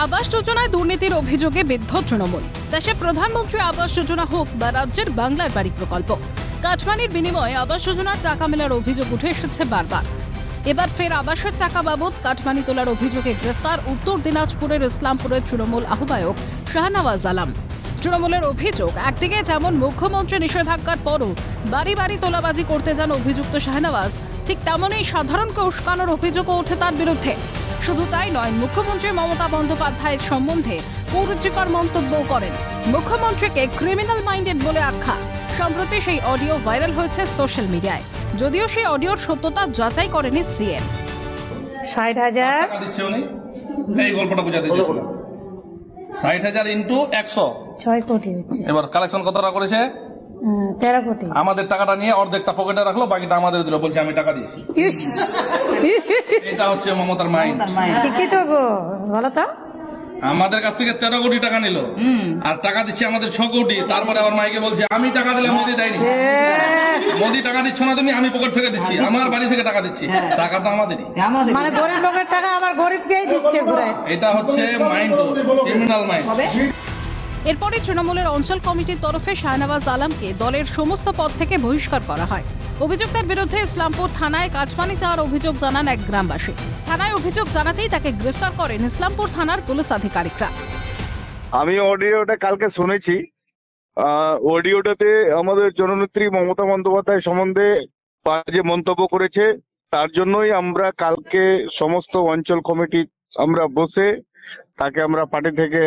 আবাস যোজনায় দুর্নীতির অভিযোগে বিদ্ধ তৃণমূল। দেশে প্রধানমন্ত্রী আবাস যোজনা হোক বা রাজ্যের বাংলার বাড়ি প্রকল্প, কাটমানির বিনিময়ে আবাস যোজনার টাকা মেলার অভিযোগ উঠে এসেছে বারবার। এবার ফের আবাসের টাকা বাবদ কাটমানি তোলার অভিযোগে গ্রেফতার উত্তর দিনাজপুরের ইসলামপুরের তৃণমূল আহ্বায়ক শাহনওয়াজ আলম। তৃণমূলের অভিযোগ, একদিকে যেমন মুখ্যমন্ত্রী নিষেধাজ্ঞার পরও বাড়ি বাড়ি তোলাবাজি করতে যান অভিযুক্ত শাহনওয়াজ, ঠিক তেমনই সাধারণকে উস্কানোর অভিযোগও ওঠে তার বিরুদ্ধে। শুধু তাই নয়, মুখ্যমন্ত্রী মমতা বন্দ্যোপাধ্যায়ের সম্বন্ধে কুরুচিকর মন্তব্য করেন। মুখ্যমন্ত্রীকে ক্রিমিনাল মাইন্ডেড বলে আখ্যা। সম্প্রতি সেই অডিও ভাইরাল হয়েছে সোশ্যাল মিডিয়ায়, যদিও সেই অডিওর সত্যতা যাচাই করেনি সিএন। 60,000 টাকা দিচ্ছে উনি, এই গল্পটা বোঝাতে চেয়েছিলাম। 60,000 ইন্টু 100, 6 কোটি হচ্ছে। এবার কালেকশন কত টাকা করেছে? 13 কোটি। আমাদের টাকাটা নিয়ে অর্ধেকটা পকেটে রাখলো, বাকিটা আমাদের দিল, বলছে আমি টাকা দিয়েছি। ইস, এটা হচ্ছে মমতার মাইন্ড। ঠিকই তো গো, বলো তো। আমাদের কাছ থেকে 13 কোটি টাকা নিল, আর টাকা দিচ্ছে আমাদের 6 কোটি। তারপরে আবার মাইকে বলছে আমি টাকা দিলাম, মোদি দেয়নি। মোদি টাকা দিচ্ছ না তুমি, আমি পকেট থেকে দিচ্ছি, আমার বাড়ি থেকে টাকা দিচ্ছি, টাকা তো আমাদেরই। মানে গরিব লোকের টাকা আবার গরিবকেই দিচ্ছে ঘুরে। এটা হচ্ছে মাইন্ড, ক্রিমিনাল মাইন্ড। এরপরে তৃণমূলের অঞ্চল কমিটির তরফে শাহনওয়াজ আলমকে দলের সমস্ত পদ থেকে বহিষ্কার করা হয়। অভিযুক্তের বিরুদ্ধে ইসলামপুর থানায় কাটমানি চাওয়ার অভিযোগ জানান এক গ্রামবাসী। থানায় অভিযোগ জানাতেই তাকে গ্রেফতার করেন ইসলামপুর থানার পুলিশ আধিকারিকরা। আমি অডিওটা কালকে শুনেছি। অডিওটাতে আমাদের জননেত্রী মমতা বন্দ্যোপাধ্যায় সম্বন্ধে বাজে মন্তব্য করেছে। তার জন্যই আমরা কালকে সমস্ত অঞ্চল কমিটি আমরা বসে তাকে আমরা পার্টি থেকে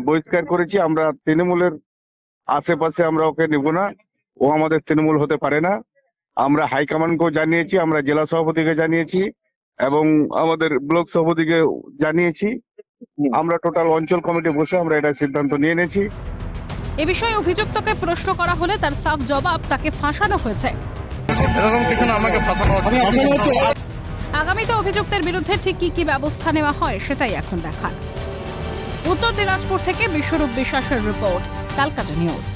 বহিষ্কার করেছি। আমরা তৃণমূলের আশেপাশে আমরা ওকে নিব না, ও আমাদের তৃণমূল হতে পারে না। আমরা হাইকমান্ডকেও জানিয়েছি, আমরা জেলা সভাপতিকে জানিয়েছি এবং আমাদের ব্লক সভাপতিকে জানিয়েছি। আমরা টোটাল অঞ্চল কমিটি বসে আমরা এটা সিদ্ধান্ত নিয়ে নিয়েছি। এ বিষয়ে অভিযুক্তকে প্রশ্ন করা হলে তার সাফ জবাব, তাকে ফাঁসানো হয়েছে। এরকম কিছু না, আমাকে ফাঁসানো হচ্ছে। আগামীতে অভিযুক্তের বিরুদ্ধে ঠিক কি ব্যবস্থা নেওয়া হয় সেটাই এখন দেখার। উত্তর দিনাজপুর থেকে বিশ্বরূপ বিশ্বাসের রিপোর্ট, ক্যালকাটা নিউজ।